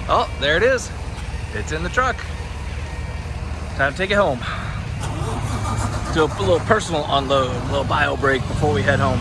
Oh, there it is. It's in the truck. Time to take it home. Do a little personal unload, a little bio break before we head home.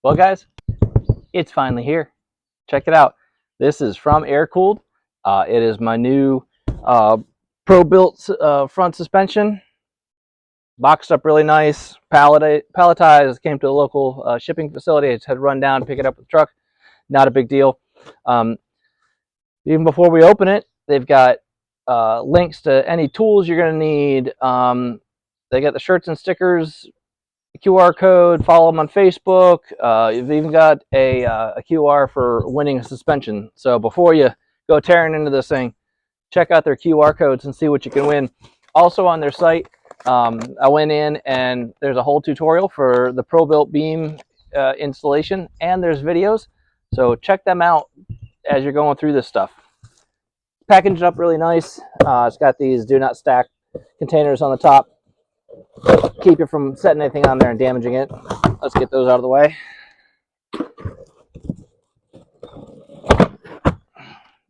Well, guys, it's finally here. Check it out. This is from Airkewld. It is my new PRObuilt front suspension. Boxed up really nice, palletized. Came to a local shipping facility. I just had to run down and pick it up with the truck. Not a big deal. Even before we open it, they've got links to any tools you're going to need. They got the shirts and stickers, QR code, follow them on Facebook. You've even got a QR for winning a suspension. So before you go tearing into this thing, check out their QR codes and see what you can win. Also on their site, I went in and there's a whole tutorial for the PRObuilt beam installation, and there's videos. So check them out as you're going through this stuff. Packaged up really nice. It's got these do not stack containers on the top. Keep you from setting anything on there and damaging it. Let's get those out of the way.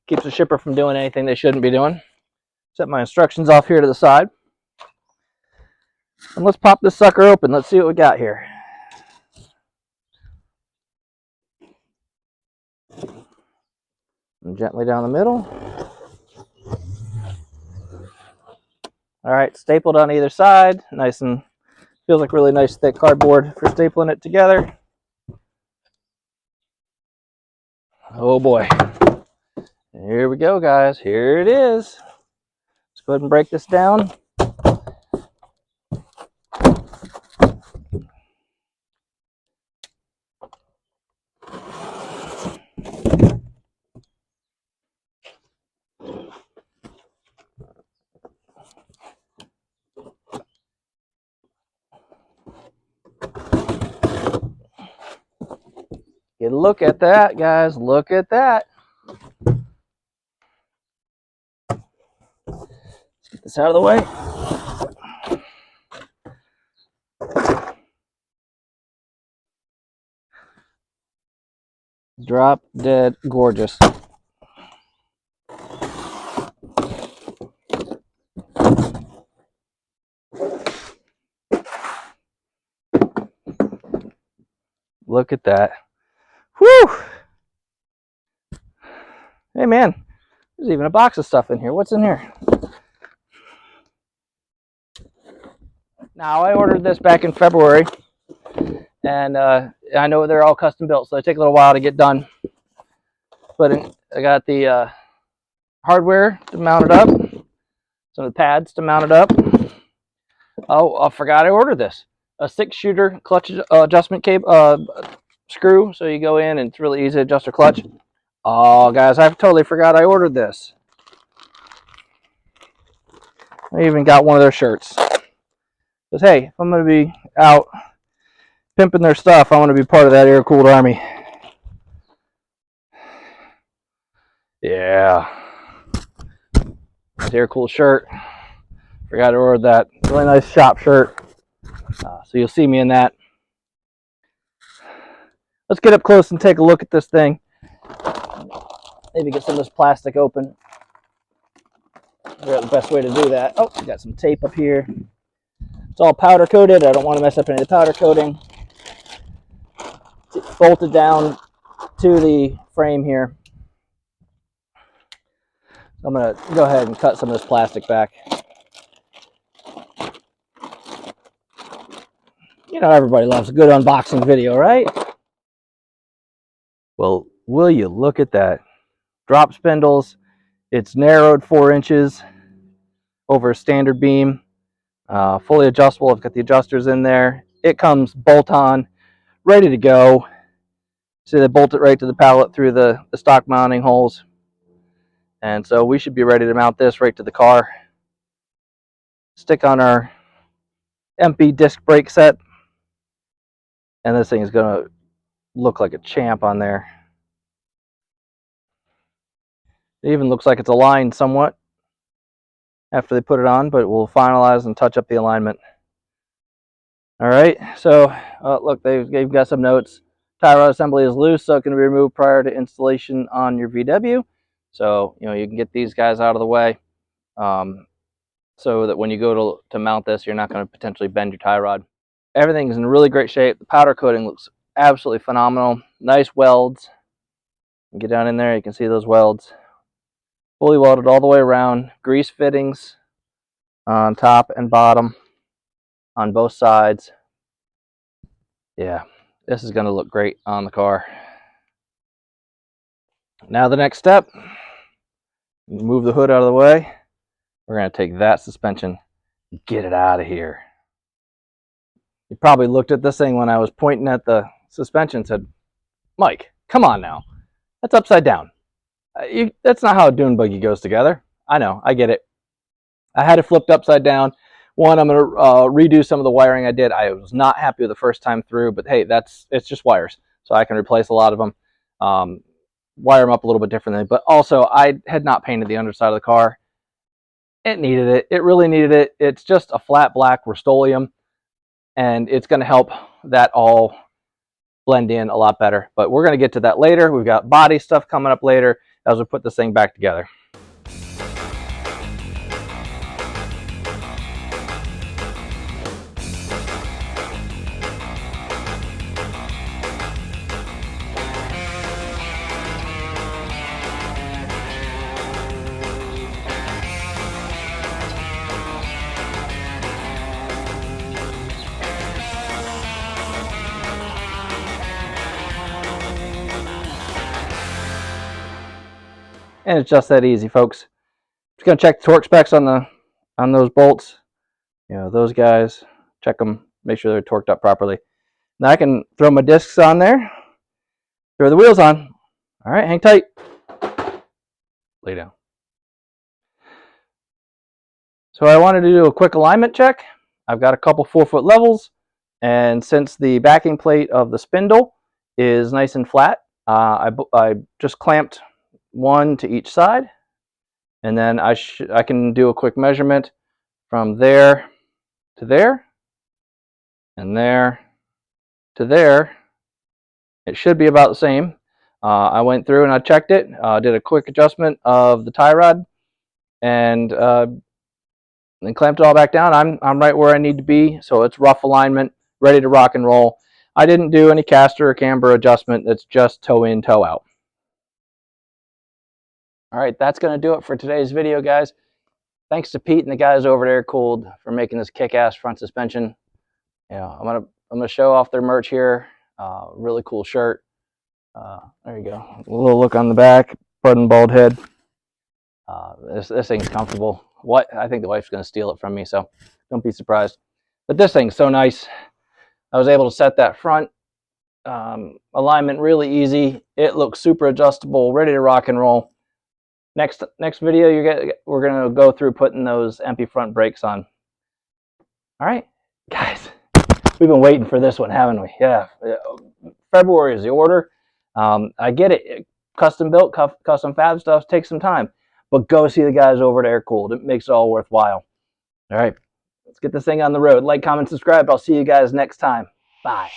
Keeps the shipper from doing anything they shouldn't be doing. Set my instructions off here to the side. And let's pop this sucker open. Let's see what we got here. And gently down the middle. All right, stapled on either side. Nice, and feels like really nice thick cardboard for stapling it together. Oh boy. Here we go, guys. Here it is. Let's go ahead and break this down. Get a look at that, guys. Look at that. Let's get this out of the way. Drop dead gorgeous. Look at that. Whew! Hey man, there's even a box of stuff in here. What's in here? Now, I ordered this back in February, and I know they're all custom built, so they take a little while to get done. But I got the hardware to mount it up, some of the pads to mount it up. Oh, I forgot I ordered this. A 6-shooter clutch adjustment cable screw, so you go in and it's really easy to adjust your clutch. Oh, guys, I totally forgot I ordered this. I even got one of their shirts. Because, hey, if I'm going to be out pimping their stuff, I want to be part of that air-cooled army. Yeah. Nice air-cooled shirt. Forgot to order that. Really nice shop shirt. So you'll see me in that. Let's get up close and take a look at this thing. Maybe get some of this plastic open. Figure out the best way to do that. Oh, we got some tape up here. It's all powder coated. I don't want to mess up any of the powder coating. It's bolted down to the frame here. I'm going to go ahead and cut some of this plastic back. You know, everybody loves a good unboxing video, right? Well, will you look at that? Drop spindles. It's narrowed 4 inches over a standard beam. Fully adjustable. I've got the adjusters in there. It comes bolt-on, ready to go. See, they bolt it right to the pallet through the stock mounting holes. And so we should be ready to mount this right to the car. Stick on our MP disc brake set. And this thing is going to look like a champ on there. It even looks like it's aligned somewhat after they put it on, but we'll finalize and touch up the alignment. All right, so look, they've got some notes. Tie rod assembly is loose, so it can be removed prior to installation on your VW. So, you know, you can get these guys out of the way so that when you go to mount this, you're not going to potentially bend your tie rod. Everything's in really great shape. The powder coating looks absolutely phenomenal. Nice welds. Get down in there, you can see those welds. Fully welded all the way around. Grease fittings on top and bottom on both sides. Yeah, this is going to look great on the car. Now the next step, move the hood out of the way. We're going to take that suspension and get it out of here. You probably looked at this thing when I was pointing at the suspension and said, Mike, come on now. That's upside down. That's not how a dune buggy goes together. I know, I get it. I had it flipped upside down. One, I'm going to redo some of the wiring I did. I was not happy with the first time through, but hey, it's just wires. So I can replace a lot of them, wire them up a little bit differently. But also, I had not painted the underside of the car. It needed it. It really needed it. It's just a flat black Rust-Oleum, and it's going to help that all blend in a lot better. But we're going to get to that later. We've got body stuff coming up later as we put this thing back together. And it's just that easy, folks. Just gonna check the torque specs on those bolts. You know, those guys, check them, make sure they're torqued up properly. Now I can throw my discs on there, throw the wheels on. All right, hang tight. Lay down. So I wanted to do a quick alignment check. I've got a couple 4-foot levels, and since the backing plate of the spindle is nice and flat, I just clamped one to each side, and then I can do a quick measurement from there to there, and there to there. It should be about the same. I went through and I checked it, did a quick adjustment of the tie rod, and then clamped it all back down. I'm right where I need to be, so it's rough alignment, ready to rock and roll. I didn't do any caster or camber adjustment. It's just toe in, toe out. All right, that's going to do it for today's video, guys. Thanks to Pete and the guys over at Airkewld for making this kick-ass front suspension. You know, I'm gonna show off their merch here. Really cool shirt. There you go. A little look on the back. Bud and bald head. This thing's comfortable. I think the wife's gonna steal it from me, so don't be surprised. But this thing's so nice. I was able to set that front alignment really easy. It looks super adjustable, ready to rock and roll. Next video, we're gonna go through putting those empty front brakes on. All right, guys, we've been waiting for this one, haven't we? Yeah, February is the order. I get it. Custom built, custom fab stuff takes some time, but go see the guys over at Airkewld. It makes it all worthwhile. All right, let's get this thing on the road. Like, comment, subscribe. I'll see you guys next time. Bye.